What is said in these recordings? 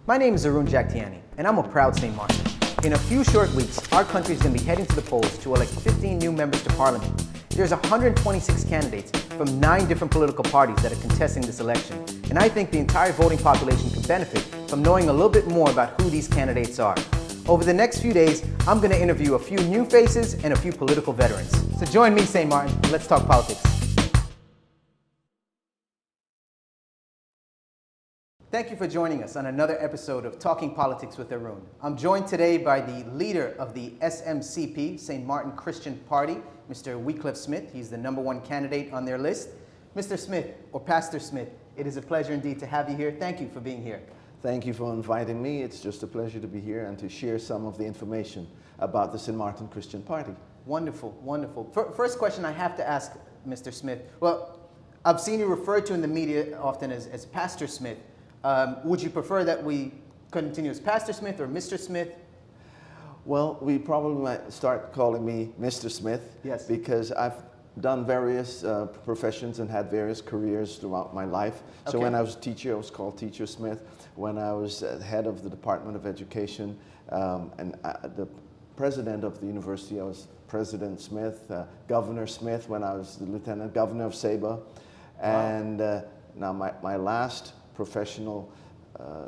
My name is Arun Jagtiani, and I'm a proud St. Martin. In a few short weeks, our country is going to be heading to the polls to elect 15 new members to Parliament. There's 126 candidates from 9 different political parties that are contesting this election, and I think the entire voting population could benefit from knowing a little bit more about who these candidates are. Over the next few days, I'm going to interview a few new faces and a few political veterans. So join me, St. Martin, and let's talk politics. Thank you for joining us on another episode of Talking Politics with Arun. I'm joined today by the leader of the SMCP, St. Martin Christian Party, Mr. Wycleff Smith. He's the #1 candidate on their list. Mr. Smith, or Pastor Smith, it is a pleasure indeed to have you here. Thank you for being here. Thank you for inviting me. It's just a pleasure to be here and to share some of the information about the St. Martin Christian Party. Wonderful, wonderful. First question I have to ask Mr. Smith. Well, I've seen you referred to in the media often as Pastor Smith. Would you prefer that we continue as Pastor Smith or Mr. Smith? Well, we probably might start calling me Mr. Smith. Yes. Because I've done various professions and had various careers throughout my life. So Okay. when I was a teacher, I was called Teacher Smith. When I was head of the Department of Education and the president of the university, I was President Smith, Governor Smith when I was the Lieutenant Governor of Saba. And now my last professional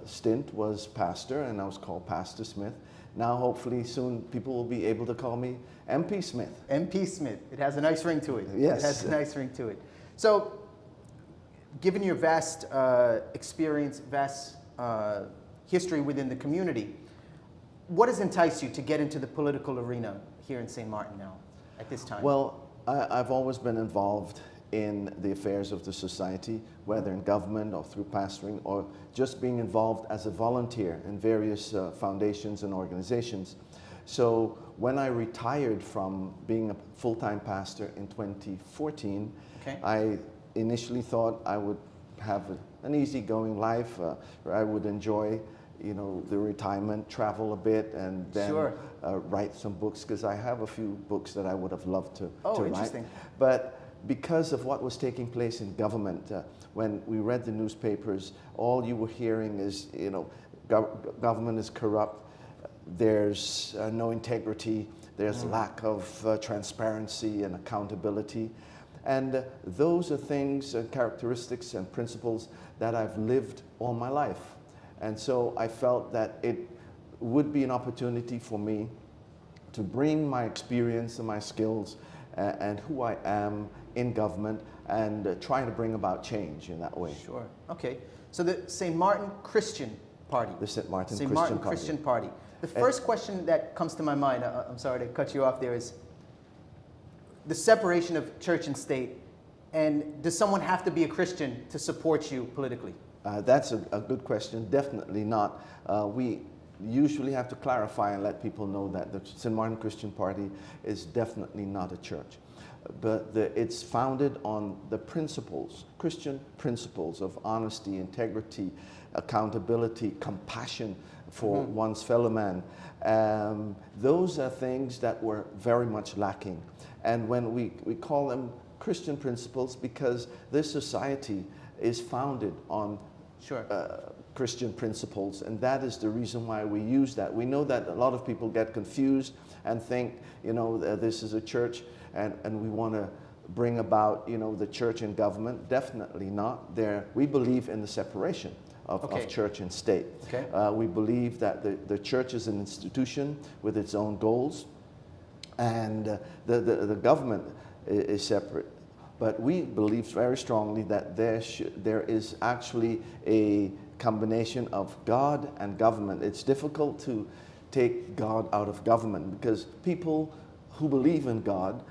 stint was pastor, and I was called Pastor Smith. Now, hopefully, soon people will be able to call me MP Smith. MP Smith. It has a nice ring to it. Yes. It has a nice ring to it. So, given your vast experience, vast history within the community, what has enticed you to get into the political arena here in St. Martin now, at this time? Well, I've always been involved in the affairs of the society, whether in government or through pastoring or just being involved as a volunteer in various foundations and organizations. So when I retired from being a full-time pastor in 2014, Okay. I initially thought I would have an easygoing life, where I would enjoy the retirement, travel a bit, and then Sure. write some books, because I have a few books that I would have loved to write. Interesting. But because of what was taking place in government, when we read the newspapers, all you were hearing is, government is corrupt, there's no integrity, there's lack of transparency and accountability. And those are things and characteristics and principles that I've lived all my life. And so I felt that it would be an opportunity for me to bring my experience and my skills and who I am in government and trying to bring about change in that way. Sure. Okay. So the St. Martin Christian Party. The St. Martin St. Christian Martin Party. Christian Party. The first question that comes to my mind, I'm sorry to cut you off there, is the separation of church and state. And does someone have to be a Christian to support you politically? That's a good question. Definitely not. We usually have to clarify and let people know that the St. Martin Christian Party is definitely not a church. But it's founded on the principles, Christian principles of honesty, integrity, accountability, compassion for one's fellow man. Those are things that were very much lacking. And when we call them Christian principles, because this society is founded on Sure. Christian principles, and that is the reason why we use that. We know that a lot of people get confused and think, this is a church and we want to bring about, the church and government. Definitely not. We believe in the separation of church and state. Okay. We believe that the church is an institution with its own goals, and the government is separate. But we believe very strongly that there is actually a combination of God and government. It's difficult to take God out of government, because people who believe in God,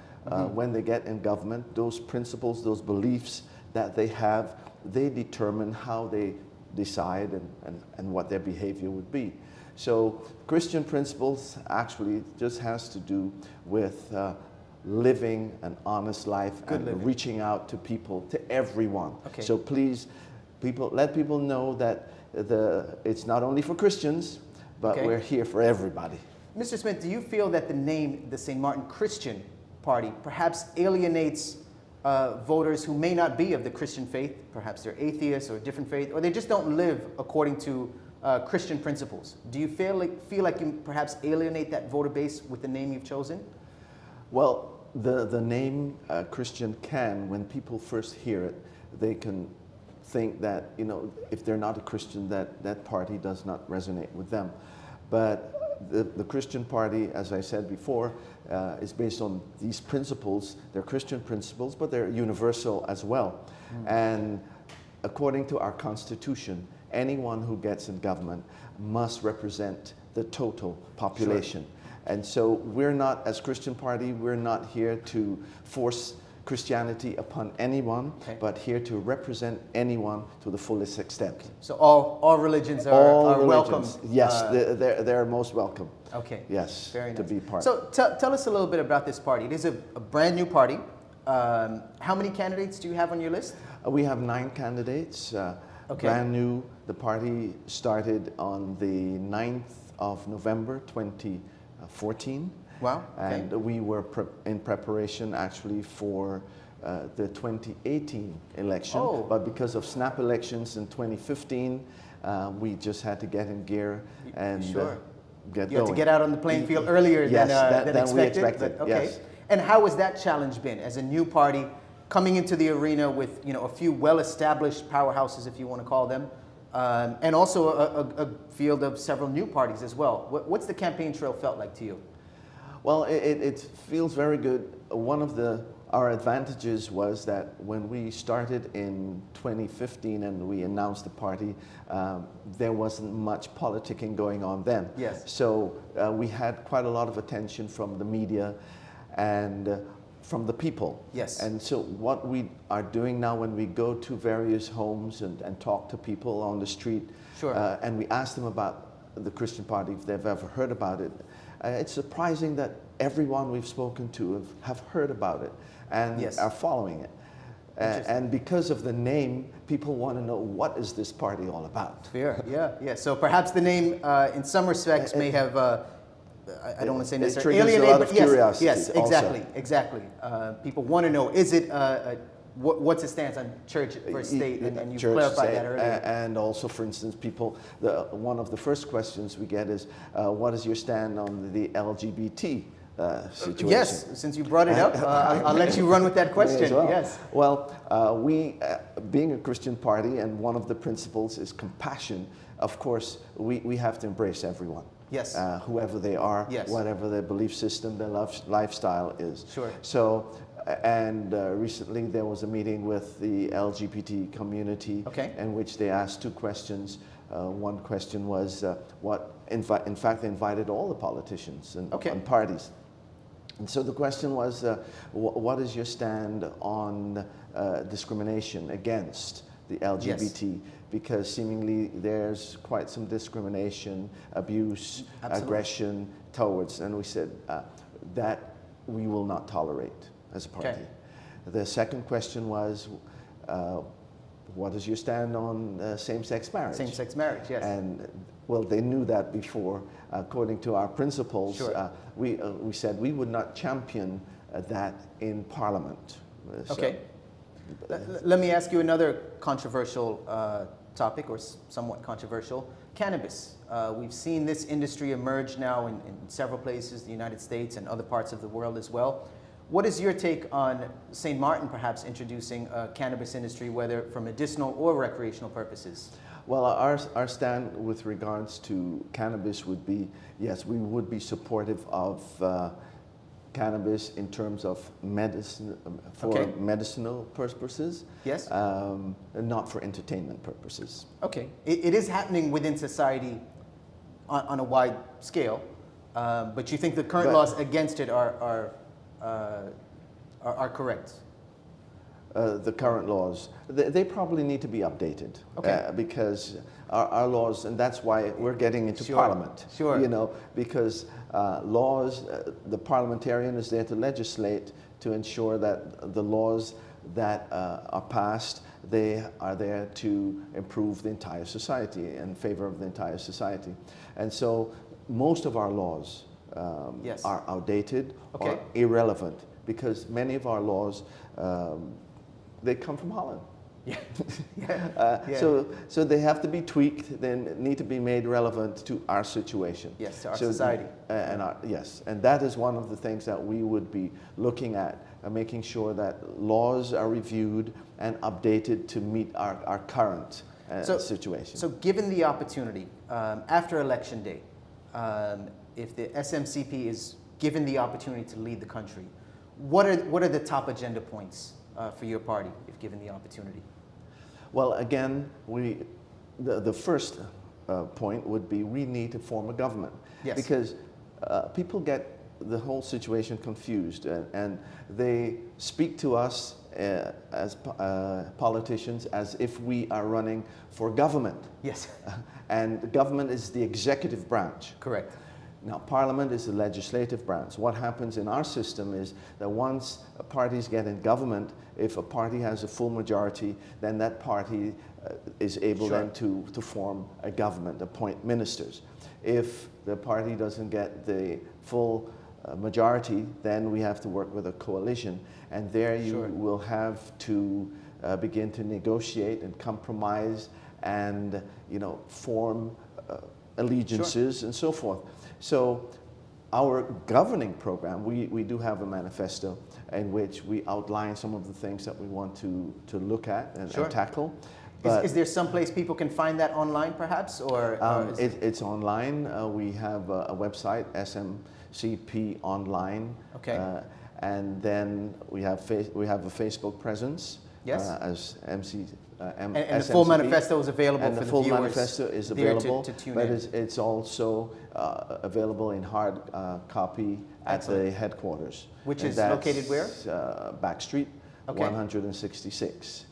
when they get in government, those principles, those beliefs that they have, they determine how they decide and what their behavior would be. So Christian principles actually just has to do with living an honest life and reaching out to people, to everyone. Okay. So please, let people know that it's not only for Christians, but we're here for everybody. Mr. Smith, do you feel that the name, the St. Martin Christian Party, perhaps alienates voters who may not be of the Christian faith. Perhaps they're atheists or different faith, or they just don't live according to Christian principles. Do you feel like you perhaps alienate that voter base with the name you've chosen? Well, the name Christian can, when people first hear it, they can think that, you know, if they're not a Christian, that party does not resonate with them. But the Christian Party, as I said before, is based on these principles. They're Christian principles, but they're universal as well. And according to our Constitution, anyone who gets in government must represent the total population. Sure. And so we're not, as Christian Party, we're not here to force Christianity upon anyone, but here to represent anyone to the fullest extent. Okay. So all religions are welcome. Yes, they're most welcome. Okay. Yes, very nice. to be part. So tell us a little bit about this party. It is a brand new party. How many candidates do you have on your list? We have 9 candidates. Okay. Brand new. The party started on the 9th of November 2014. Wow. Okay. And we were in preparation actually for the 2018 election. Oh. But because of snap elections in 2015, we just had to get in gear and get going. You had to get out on the playing field earlier yes, than we expected. But, okay. Yes. And how has that challenge been as a new party coming into the arena with, you know, a few well-established powerhouses, if you want to call them, and also a field of several new parties as well? What's the campaign trail felt like to you? Well, it feels very good. One of our advantages was that when we started in 2015 and we announced the party, there wasn't much politicking going on then. Yes. So we had quite a lot of attention from the media and from the people. Yes. And so what we are doing now when we go to various homes and talk to people on the street, sure. And we ask them about the Christian Party, if they've ever heard about it, it's surprising that everyone we've spoken to have heard about it and yes. are following it. And because of the name, people want to know, what is this party all about? Fair, yeah. So perhaps the name, in some respects, may have, I don't want to say necessarily alienated, a lot of curiosity. Yes, exactly, also. Exactly. People want to know, is it, what's the stance on church versus state? And you clarified that earlier. And also, for instance, one of the first questions we get is, what is your stand on the LGBT situation? Yes, since you brought it up, I'll let you run with that question. Well. Yes. Well, we, being a Christian party, and one of the principles is compassion, of course, we have to embrace everyone. Yes. Whoever they are, yes. Whatever their belief system, their lifestyle is. Sure. So, and recently there was a meeting with the LGBT community, okay. in which they asked 2 questions. One question was, in fact, they invited all the politicians and parties. And so the question was, what is your stand on discrimination against the LGBT? Yes. Because seemingly there's quite some discrimination, abuse, absolutely. Aggression towards, and we said that we will not tolerate as a party. Okay. The second question was, what is your stand on same-sex marriage? Same-sex marriage, yes. And well, they knew that before. According to our principles, sure. We said we would not champion that in Parliament. Okay. Let me ask you another controversial topic, or somewhat controversial. Cannabis. We've seen this industry emerge now in several places, the United States and other parts of the world as well. What is your take on St. Martin perhaps introducing a cannabis industry, whether for medicinal or recreational purposes? Well, our stand with regards to cannabis would be, yes, we would be supportive of cannabis in terms of medicine, for medicinal purposes. Yes. Not for entertainment purposes. Okay. It is happening within society on a wide scale, but you think the current laws against it are correct? The current laws, they probably need to be updated, because our laws, and that's why we're getting into Parliament. Sure. You know, because laws, the parliamentarian is there to legislate, to ensure that the laws that are passed, they are there to improve the entire society, in favor of the entire society. And so most of our laws are outdated or irrelevant because many of our laws, they come from Holland. Yeah. So they have to be tweaked, they need to be made relevant to our situation. Yes, to our society. Yes, and that is one of the things that we would be looking at, making sure that laws are reviewed and updated to meet our current situation. So given the opportunity, after Election Day, if the SMCP is given the opportunity to lead the country, what are the top agenda points for your party if given the opportunity? Well, again, the first point would be we need to form a government. Yes. Because people get the whole situation confused, and they speak to us as politicians as if we are running for government. Yes. And the government is the executive branch. Correct. Now, Parliament is the legislative branch. What happens in our system is that once parties get in government, if a party has a full majority, then that party is able then to form a government, appoint ministers. If the party doesn't get the full majority, then we have to work with a coalition. And there you will have to begin to negotiate and compromise and, form allegiances and so forth. So our governing program, we do have a manifesto in which we outline some of the things that we want to look at and tackle. But is there some place people can find that online perhaps? It's online. We have a website, SMCP Online. Okay. And then we have a Facebook presence. Yes. As MC. And the full manifesto is available for the viewers. And the full manifesto is available, to tune but in. it's also available in hard copy at the headquarters. Which is located where? Back Street, 166.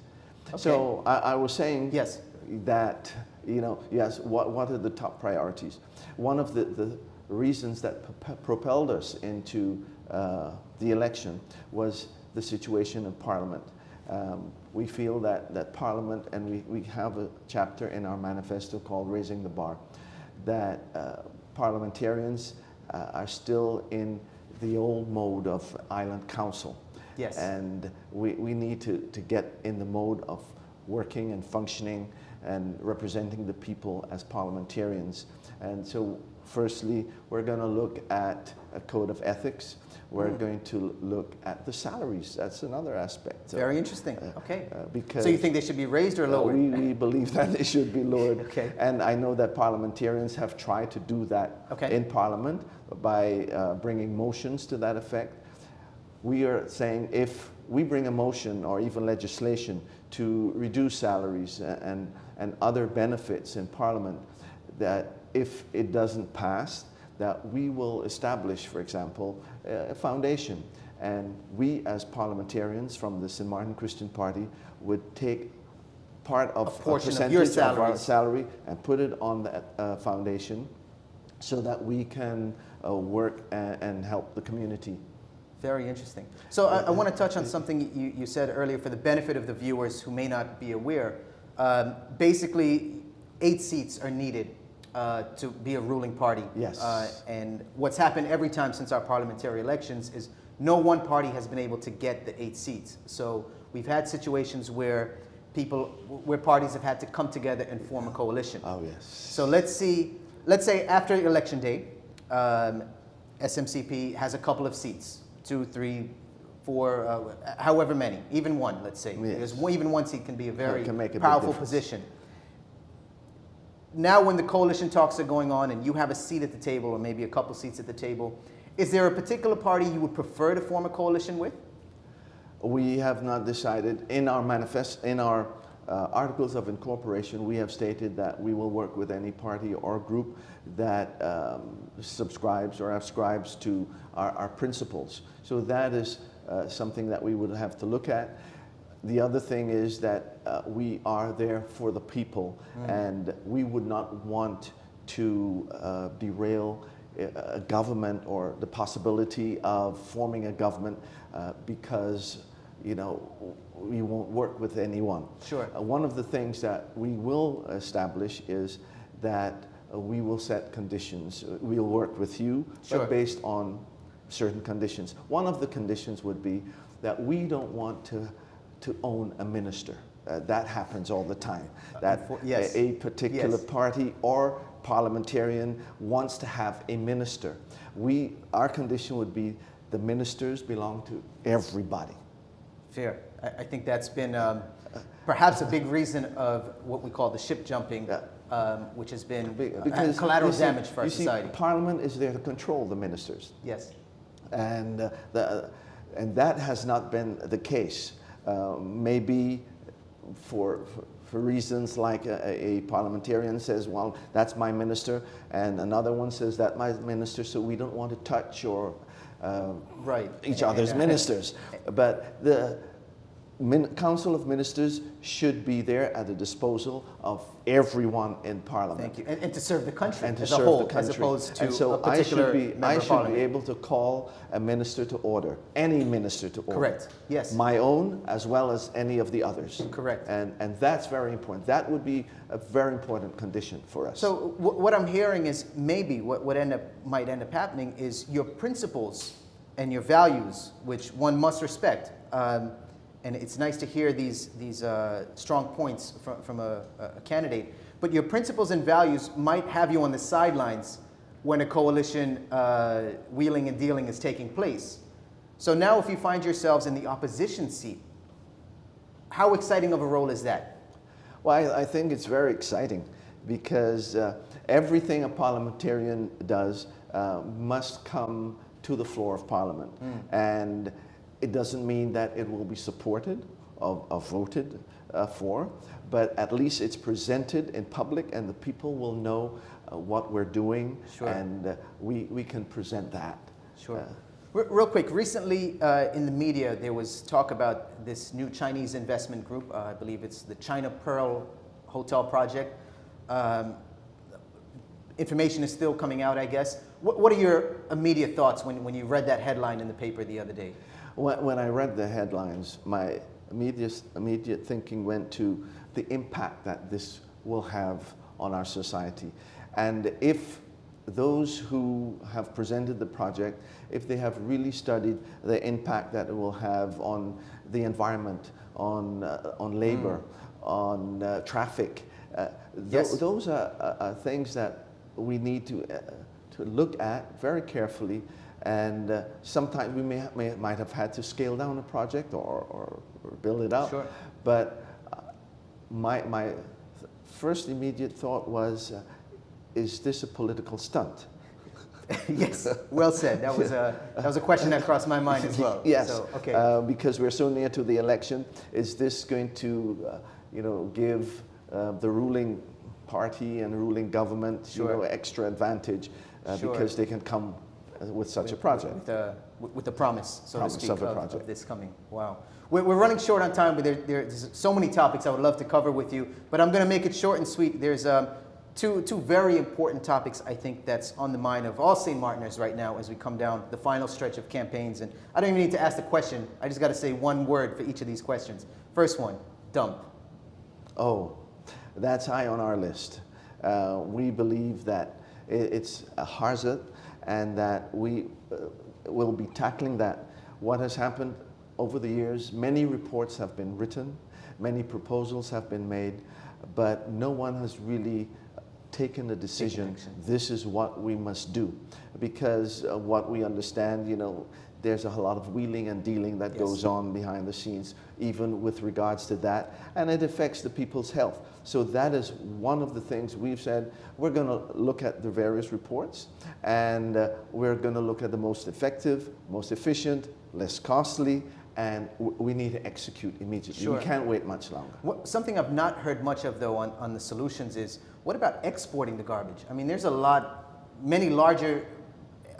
Okay. So I was saying yes. that, yes, what are the top priorities? One of the reasons that propelled us into the election was the situation in Parliament. We feel that Parliament, and we have a chapter in our manifesto called Raising the Bar, that parliamentarians are still in the old mode of Island Council. Yes. And we need to get in the mode of working and functioning and representing the people as parliamentarians. And so firstly, we're going to look at a code of ethics. We're going to look at the salaries. That's another aspect. Very interesting. Okay. Because so you think they should be raised or lowered? We believe that they should be lowered. Okay. And I know that parliamentarians have tried to do that in Parliament by bringing motions to that effect. We are saying if we bring a motion or even legislation to reduce salaries and other benefits in Parliament, that if it doesn't pass, that we will establish, for example, a foundation. And we as parliamentarians from the St. Martin Christian Party would take part of a percentage of our salary and put it on that foundation so that we can work and help the community. Very interesting. So I want to touch on something you said earlier for the benefit of the viewers who may not be aware. Basically, 8 seats are needed to be a ruling party. Yes. And what's happened every time since our parliamentary elections is no one party has been able to get the 8 seats. So we've had situations where parties have had to come together and form a coalition. Oh, yes. So let's say after election day, SMCP has a couple of seats, 2, 3, 4, however many, even one, let's say. Yes. Because even one seat can be a very make a powerful position. Now when the coalition talks are going on and you have a seat at the table or maybe a couple seats at the table, is there a particular party you would prefer to form a coalition with? We have not decided. In our manifesto, in our articles of incorporation, we have stated that we will work with any party or group that subscribes or ascribes to our principles. So that is something that we would have to look at. The other thing is that we are there for the people, and we would not want to derail a government or the possibility of forming a government because, we won't work with anyone. Sure. One of the things that we will establish is that we will set conditions. We'll work with you, but based on certain conditions. One of the conditions would be that we don't want to own a minister. That happens all the time. That yes. a particular Yes. party or parliamentarian wants to have a minister. Our condition would be the ministers belong to everybody. Fair. I think that's been perhaps a big reason of what we call the ship jumping, which has been because collateral you see, damage for our you see, society. Parliament is there to control the ministers. Yes. And that has not been the case. Maybe for reasons like a parliamentarian says, well, that's my minister, and another one says that my minister, so we don't want to touch or each other's ministers. But the Council of Ministers should be there at the disposal of everyone in Parliament. Thank you. And to serve the country and to as serve a whole, the country. as opposed to and so a particular I should be able to call a minister to order, any minister to order. Correct. Yes. My own as well as any of the others. Correct. And that's very important. That would be a very important condition for us. So what I'm hearing is maybe what might end up happening is your principles and your values, which one must respect. And it's nice to hear these strong points from a candidate. But your principles and values might have you on the sidelines when a coalition wheeling and dealing is taking place. So now if you find yourselves in the opposition seat, how exciting of a role is that? Well, I think it's very exciting because everything a parliamentarian does must come to the floor of Parliament. And it doesn't mean that it will be supported or voted for, but at least it's presented in public and the people will know what we're doing. Sure. And we can present that. Sure. Real quick, recently in the media there was talk about this new Chinese investment group. I believe it's the China Pearl Hotel project. Information is still coming out, I guess. What are your immediate thoughts when you read that headline in the paper the other day? When I read the headlines, my immediate thinking went to the impact that this will have on our society. And if those who have presented the project, if they have really studied the impact that it will have on the environment, on labor, on traffic, yes. Those are things that we need to look at very carefully. And sometimes we might have had to scale down a project or build it up. Sure. But my first immediate thought was, is this a political stunt? Yes, well said. That was a question that crossed my mind as well. Yes, so, okay. Because we're so near to the election. Is this going to, give the ruling party and ruling government, sure. extra advantage Sure. because they can come with such a project? With the promise, so to speak, of this coming. Wow. We're running short on time, but there's so many topics I would love to cover with you. But I'm going to make it short and sweet. There's two very important topics I think that's on the mind of all St. Martiners right now as we come down the final stretch of campaigns. And I don't even need to ask the question. I just got to say one word for each of these questions. First one, dump. Oh, that's high on our list. We believe that it's a hazard and that we will be tackling that. What has happened over the years, many reports have been written, many proposals have been made, but no one has really taken the decision, this is what we must do. Because what we understand, there's a lot of wheeling and dealing that goes on behind the scenes, even with regards to that, and it affects the people's health. So that is one of the things we've said, we're going to look at the various reports, and we're going to look at the most effective, most efficient, less costly, and we need to execute immediately. Sure. We can't wait much longer. Something I've not heard much of, though, on the solutions is, what about exporting the garbage? I mean, there's many larger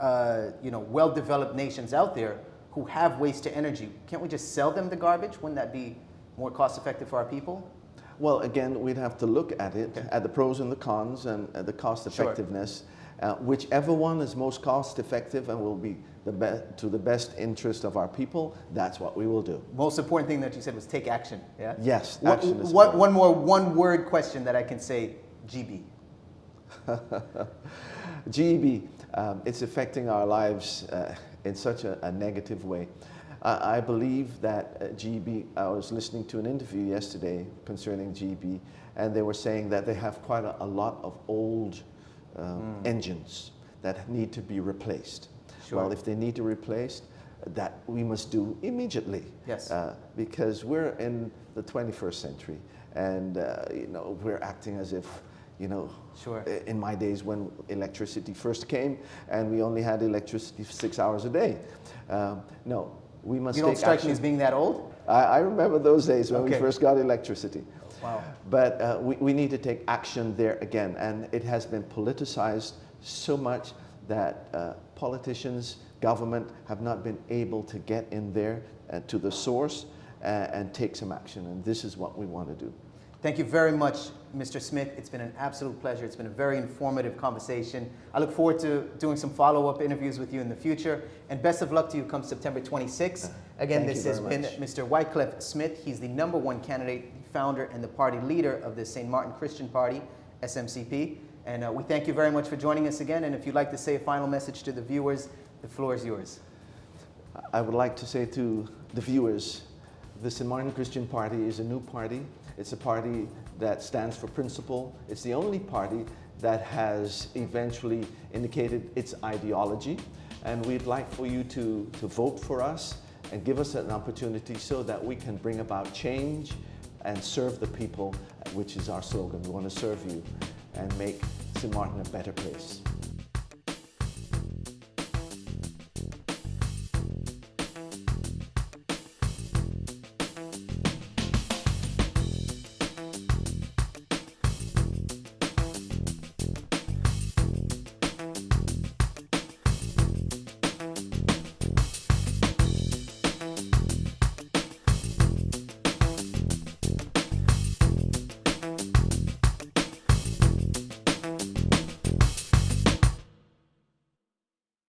well-developed nations out there who have waste to energy. Can't we just sell them the garbage? Wouldn't that be more cost-effective for our people? Well, again, we'd have to look at it, at the pros and the cons and the cost-effectiveness. Sure. Whichever one is most cost-effective and will be to the best interest of our people, that's what we will do. Most important thing that you said was take action, yeah? Yes, action is one more one-word question that I can say, GB. GB, it's affecting our lives in such a negative way. I believe that GB, I was listening to an interview yesterday concerning GB, and they were saying that they have quite a lot of old engines that need to be replaced. Sure. Well, if they need to be replaced, that we must do immediately. Yes. Because we're in the 21st century, and you know, we're acting as if, you know, sure. In my days when electricity first came, and we only had electricity for 6 hours a day. No, we must. You don't take strike action. me as being that old? I remember those days when we Okay. first got electricity. Wow. But we need to take action there again, and it has been politicized so much that politicians, government have not been able to get in there to the source and take some action, and this is what we want to do. Thank you very much, Mr. Smith. It's been an absolute pleasure. It's been a very informative conversation. I look forward to doing some follow-up interviews with you in the future, and best of luck to you come September 26th. Again, this has been Mr. Wycleff Smith. He's the #1 candidate, founder, and the party leader of the St. Martin Christian Party, SMCP. And we thank you very much for joining us again. And if you'd like to say a final message to the viewers, the floor is yours. I would like to say to the viewers, the St. Martin Christian Party is a new party. It's a party that stands for principle. It's the only party that has eventually indicated its ideology. And we'd like for you to vote for us and give us an opportunity so that we can bring about change and serve the people, which is our slogan. We want to serve you and make St. Martin a better place.